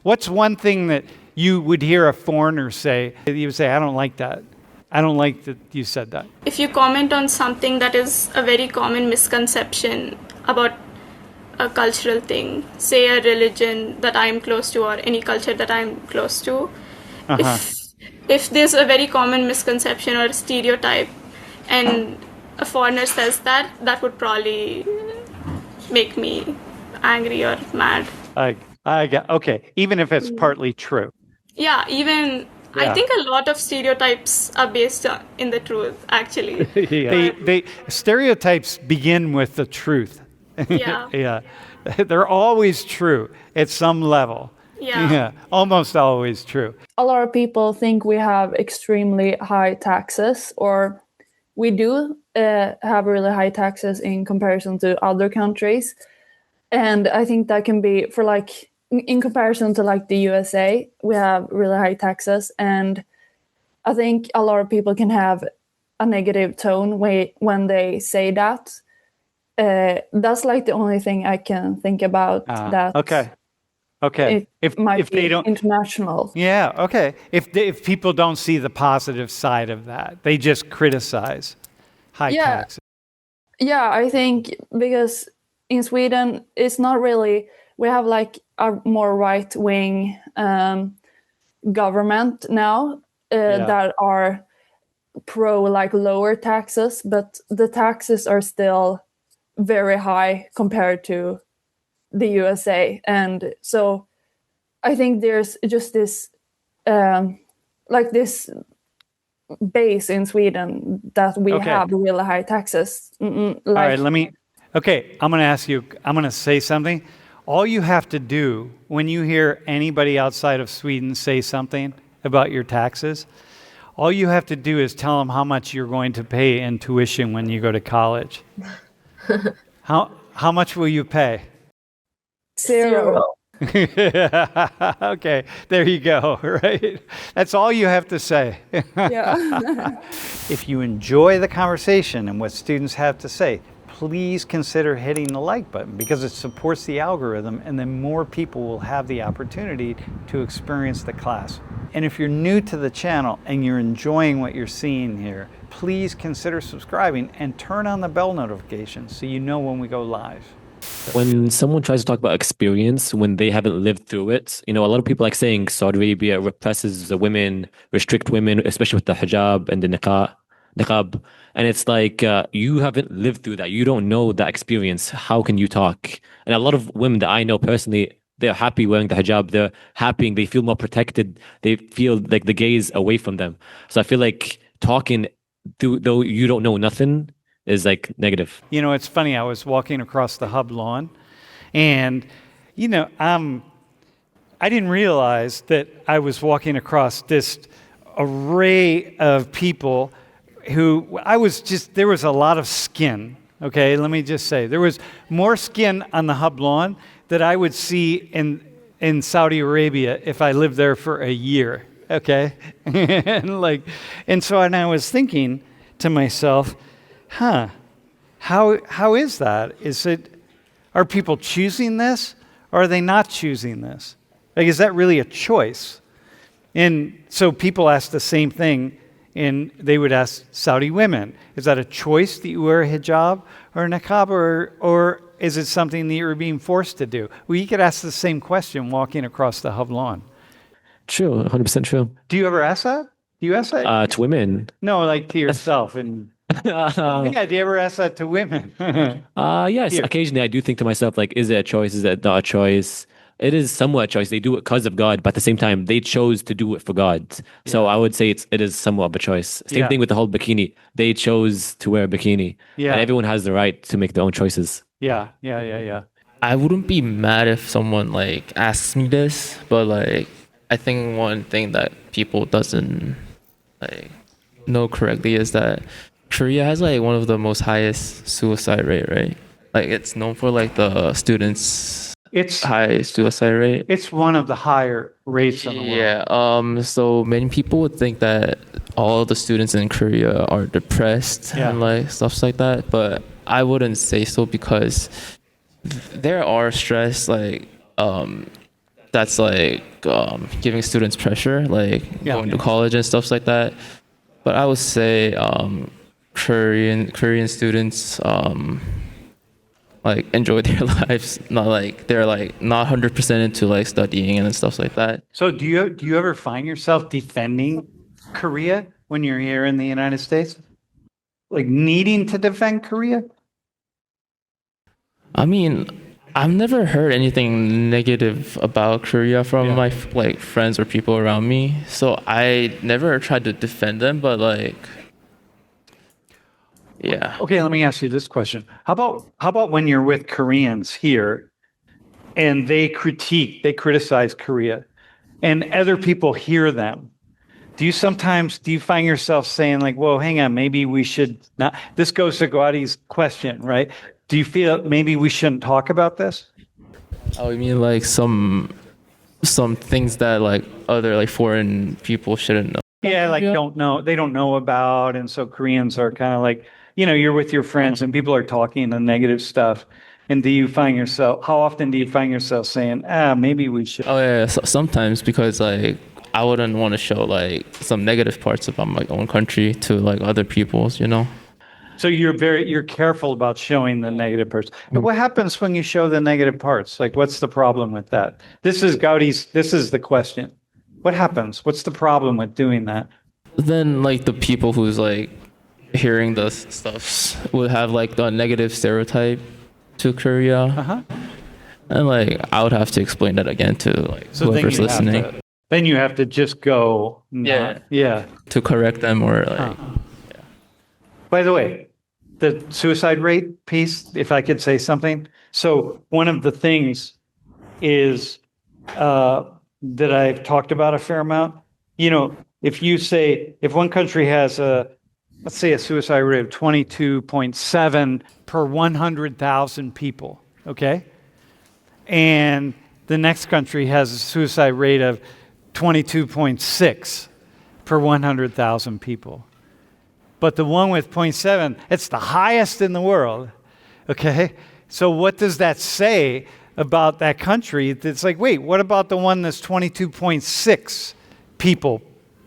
What's one thing that you would hear a foreigner say? You would say, I don't like that. I don't like that you said that. If you comment on something that is a very common misconception about a cultural thing, say a religion that I'm close to or any culture that I'm close to, if there's a very common misconception or stereotype and a foreigner says that, that would probably make me angry or mad. I get, okay, even if it's partly true. Yeah, even I think a lot of stereotypes are based in the truth, actually. They stereotypes begin with the truth. Yeah. Yeah. They're always true at some level. Yeah. Almost always true. A lot of people think we have extremely high taxes, or we do have really high taxes in comparison to other countries. And I think that can be for like, in comparison to like the USA, we have really high taxes. And I think a lot of people can have a negative tone when they say that. That's like the only thing I can think about that. Okay. If they don't international. Yeah. Okay. If people don't see the positive side of that, they just criticize high taxes. Yeah, I think because in Sweden, it's not really. We have like a more right-wing government now that are pro like lower taxes, but the taxes are still very high compared to the USA. And so I think there's just this like this base in Sweden that we have really high taxes. All right, I'm going to say something. All you have to do when you hear anybody outside of Sweden say something about your taxes, all you have to do is tell them how much you're going to pay in tuition when you go to college. How much will you pay? 0. Okay, there you go, right? That's all you have to say. Yeah. If you enjoy the conversation and what students have to say, please consider hitting the like button because it supports the algorithm, and then more people will have the opportunity to experience the class. And if you're new to the channel and you're enjoying what you're seeing here, please consider subscribing and turn on the bell notifications so you know when we go live. When someone tries to talk about experience when they haven't lived through it, a lot of people like saying Saudi Arabia represses the women, restrict women, especially with the hijab and the niqab. And it's like, you haven't lived through that. You don't know that experience. How can you talk? And a lot of women that I know personally, they're happy wearing the hijab. They're happy. They feel more protected. They feel like the gaze away from them. So I feel like talking, though you don't know nothing, is like negative. It's funny. I was walking across the hub lawn, and I didn't realize that I was walking across this array of people who there was a lot of skin. Okay, let me just say, there was more skin on the hub lawn that I would see in Saudi Arabia if I lived there for a year. Okay, and so I was thinking to myself, how is that? Are people choosing this, or are they not choosing this? Like, is that really a choice? And so people ask the same thing, and they would ask Saudi women, is that a choice that you wear a hijab or a niqab, or is it something that you're being forced to do? Well, you could ask the same question walking across the hub lawn. True, 100% true. Do you ever ask that? Do you ask that? To women? No, like to yourself. And yeah, do you ever ask that to women? Yes, occasionally I do think to myself, like, is it a choice? Is it not a choice? It is somewhat a choice. They do it because of God, but at the same time, they chose to do it for God. So I would say it is somewhat of a choice. Same thing with the whole bikini. They chose to wear a bikini. Yeah. And everyone has the right to make their own choices. Yeah. I wouldn't be mad if someone like asks me this, but like I think one thing that people doesn't like know correctly is that Korea has like one of the most highest suicide rate, right? Like it's known for like the students' high suicide rate. It's one of the higher rates in the world. Yeah. So many people would think that all the students in Korea are depressed and like stuff like that, but I wouldn't say so because there are stress like that's like giving students pressure, like Yeah. going to college and stuff like that. But I would say Korean students like enjoy their lives, not like they're like not 100% into like studying and stuff like that. So do you ever find yourself defending Korea when you're here in the United States? Like needing to defend Korea? I mean, I've never heard anything negative about Korea from my like friends or people around me, so I never tried to defend them. But like, yeah. Okay, let me ask you this question. How about when you're with Koreans here and they criticize Korea and other people hear them? Do you find yourself saying like, whoa, hang on, maybe we should not, this goes to Gaudi's question, right? Do you feel maybe we shouldn't talk about this? Oh, you mean like some things that like other like foreign people shouldn't know? Yeah, like they don't know about, and so Koreans are kind of like, you're with your friends and people are talking the negative stuff. And how often do you find yourself saying, maybe we should? Oh yeah, sometimes because like I wouldn't want to show like some negative parts about my own country to like other people's, So you're careful about showing the negative parts. But what happens when you show the negative parts? Like, what's the problem with that? This is the question. What happens? What's the problem with doing that? Then like the people who's like hearing the stuff would have like the negative stereotype to Korea. Uh-huh. And like I would have to explain that again to like whoever's listening. Then you have to just go. Yeah. To correct them or like. By the way, the suicide rate piece, if I could say something. So one of the things is that I've talked about a fair amount. If one country has let's say a suicide rate of 22.7 per 100,000 people, okay? And the next country has a suicide rate of 22.6 per 100,000 people. But the one with 0.7, it's the highest in the world, okay? So what does that say about that country? It's like, wait, what about the one that's 22.6 people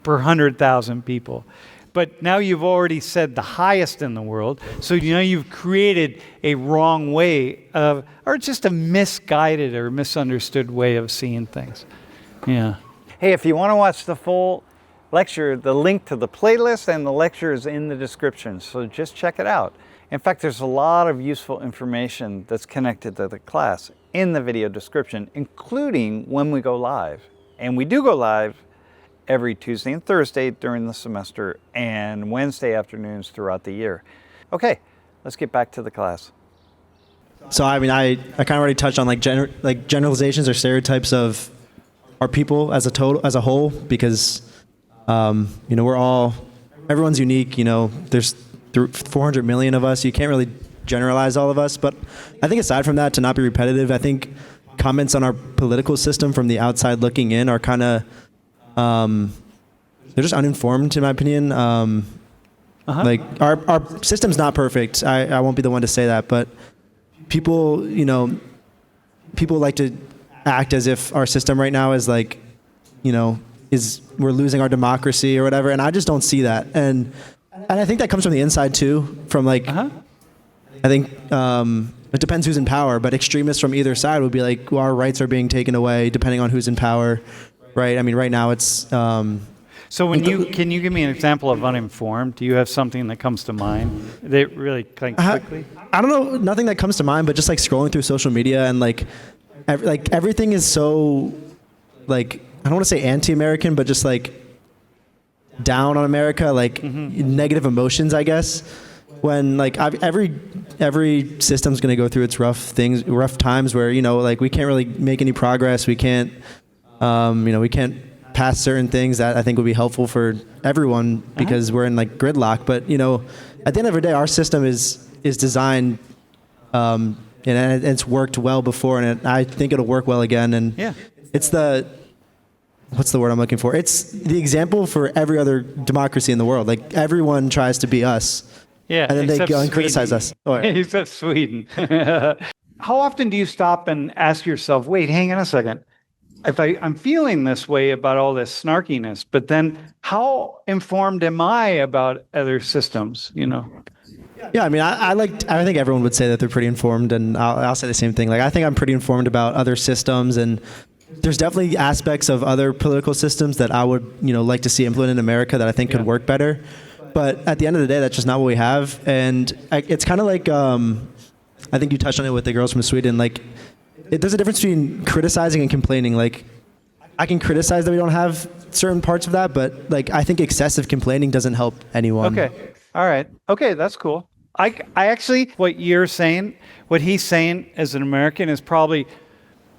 per 100,000 people? But now you've already said the highest in the world, so you've created a wrong way of, or just a misguided or misunderstood way of seeing things. Yeah. Hey, if you want to watch the full lecture, the link to the playlist and the lecture is in the description, so just check it out. In fact, there's a lot of useful information that's connected to the class in the video description, including when we go live. And we do go live every Tuesday and Thursday during the semester and Wednesday afternoons throughout the year. Okay, let's get back to the class. So I kind of already touched on like generalizations or stereotypes of our people as a whole, because everyone's unique. There's 400 million of us. You can't really generalize all of us. But I think aside from that, to not be repetitive, I think comments on our political system from the outside looking in are kind of they're just uninformed, in my opinion. Like our system's not perfect. I won't be the one to say that, but people like to act as if our system right now is like, we're losing our democracy or whatever. And I just don't see that. And I think that comes from the inside too, from like, I think, it depends who's in power, but extremists from either side would be like, well, our rights are being taken away depending on who's in power. Right. I mean, right now it's. So can you give me an example of uninformed? Do you have something that comes to mind? They really quickly. I don't know, nothing that comes to mind, but just like scrolling through social media and like everything is so like, I don't want to say anti-American, but just like down on America, like negative emotions, I guess. When like every system's going to go through its rough times where like we can't really make any progress. We can't. We can't pass certain things that I think would be helpful for everyone because we're in like gridlock. But at the end of the day, our system is designed, and it's worked well before, and I think it'll work well again. And it's what's the word I'm looking for? It's the example for every other democracy in the world. Like everyone tries to be us, and then they go and criticize us. Except Sweden. How often do you stop and ask yourself, wait, hang on a second. I'm feeling this way about all this snarkiness, but then how informed am I about other systems? Yeah, I mean, I think everyone would say that they're pretty informed, and I'll say the same thing. Like, I think I'm pretty informed about other systems, and there's definitely aspects of other political systems that I would, like to see implemented in America that I think could work better. But at the end of the day, that's just not what we have, and it's kind of like I think you touched on it with the girls from Sweden. Like, there's a difference between criticizing and complaining. Like, I can criticize that we don't have certain parts of that, but like, I think excessive complaining doesn't help anyone. Okay. All right. Okay, that's cool. I actually, what you're saying, what he's saying as an American is probably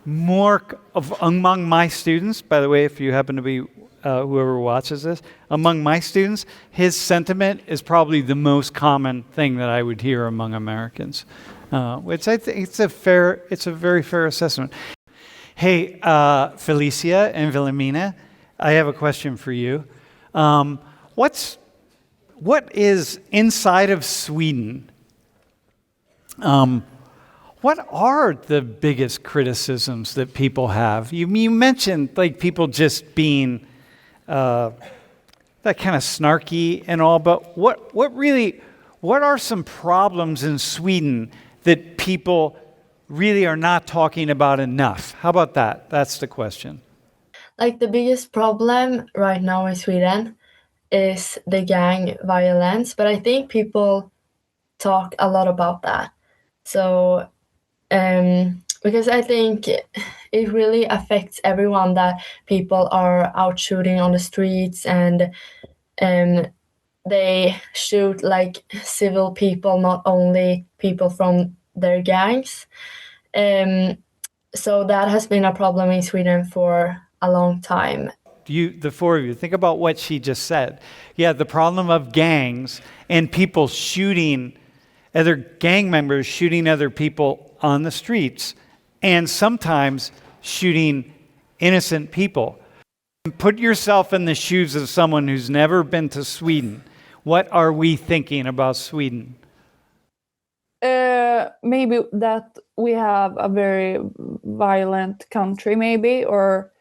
more of among my students. By the way, if you happen to be whoever watches this, among my students, his sentiment is probably the most common thing that I would hear among Americans, which I think it's a very fair assessment. Hey, Felicia and Wilhelmina, I have a question for you. What is inside of Sweden? What are the biggest criticisms that people have? You mentioned like people just being that kind of snarky and all, but what are some problems in Sweden that people really are not talking about enough? How about that? That's the question. Like the biggest problem right now in Sweden is the gang violence, but I think people talk a lot about that. So, because I think it really affects everyone that people are out shooting on the streets and they shoot like civil people, not only people from their gangs. So that has been a problem in Sweden for a long time. The four of you, think about what she just said. Yeah, the problem of gangs and people shooting, other gang members shooting other people on the streets, and sometimes shooting innocent people. Put yourself in the shoes of someone who's never been to Sweden. What are we thinking about Sweden? Maybe that we have a very violent country, maybe, or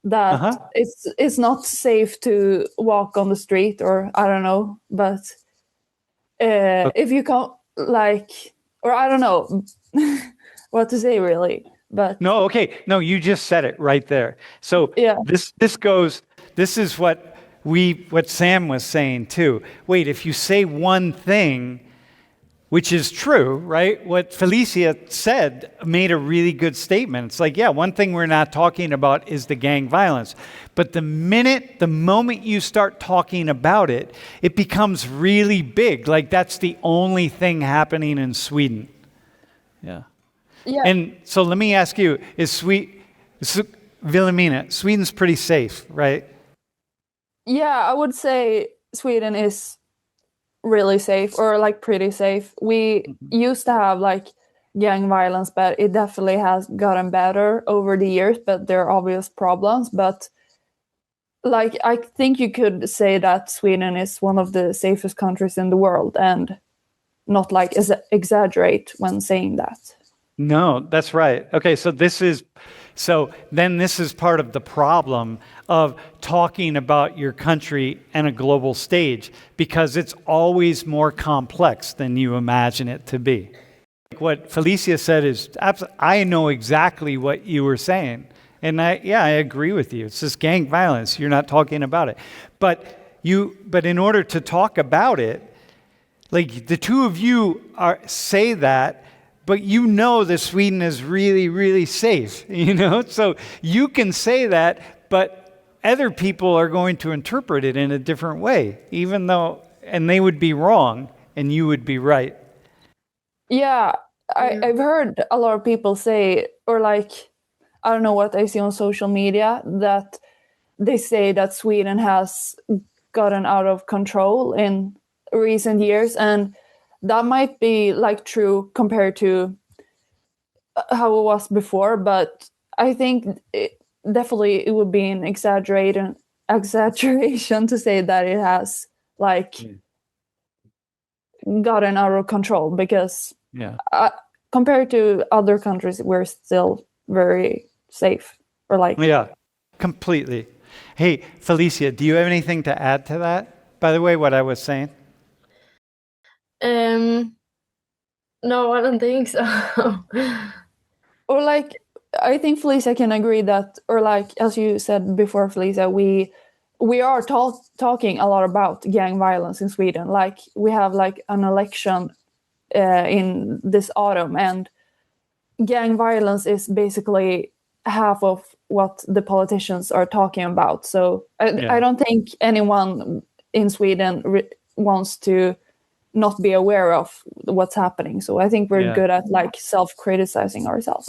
that it's not safe to walk on the street, or I don't know, but if you can't, like, or I don't know what to say really, but no, okay, no, you just said it right there. So yeah, this is what Sam was saying too. Wait, if you say one thing, which is true, right? What Felicia said made a really good statement. It's like, yeah, one thing we're not talking about is the gang violence. But the moment you start talking about it, it becomes really big. Like that's the only thing happening in Sweden. Yeah. yeah. And so let me ask you, Wilhelmina, Sweden's pretty safe, right? Yeah, I would say Sweden is really safe, or like pretty safe. We used to have like gang violence, but it definitely has gotten better over the years, but there are obvious problems. But like, I think you could say that Sweden is one of the safest countries in the world, and not like exaggerate when saying that. No, that's right. Okay, so this is part of the problem of talking about your country and a global stage, because it's always more complex than you imagine it to be. What Felicia said is absolutely, I know exactly what you were saying. And I agree with you. It's just gang violence. You're not talking about it. But in order to talk about it, like the two of you say that, but you know that Sweden is really, really safe, So you can say that, but other people are going to interpret it in a different way, and they would be wrong, and you would be right. Yeah, I've heard a lot of people say, or like, I don't know what I see on social media, that they say that Sweden has gotten out of control in recent years, and that might be like true compared to how it was before, but I think definitely it would be an exaggeration to say that it has like gotten out of control, because compared to other countries, we're still very safe. or like Yeah, completely. Hey, Felicia, do you have anything to add to that? By the way, what I was saying? No, I don't think so. or like I think Felicia can agree that, or like as you said before, Felicia, we are talking a lot about gang violence in Sweden. Like we have like an election in this autumn, and gang violence is basically half of what the politicians are talking about. So I don't think anyone in Sweden wants to not be aware of what's happening. So I think we're good at like self-criticizing ourselves.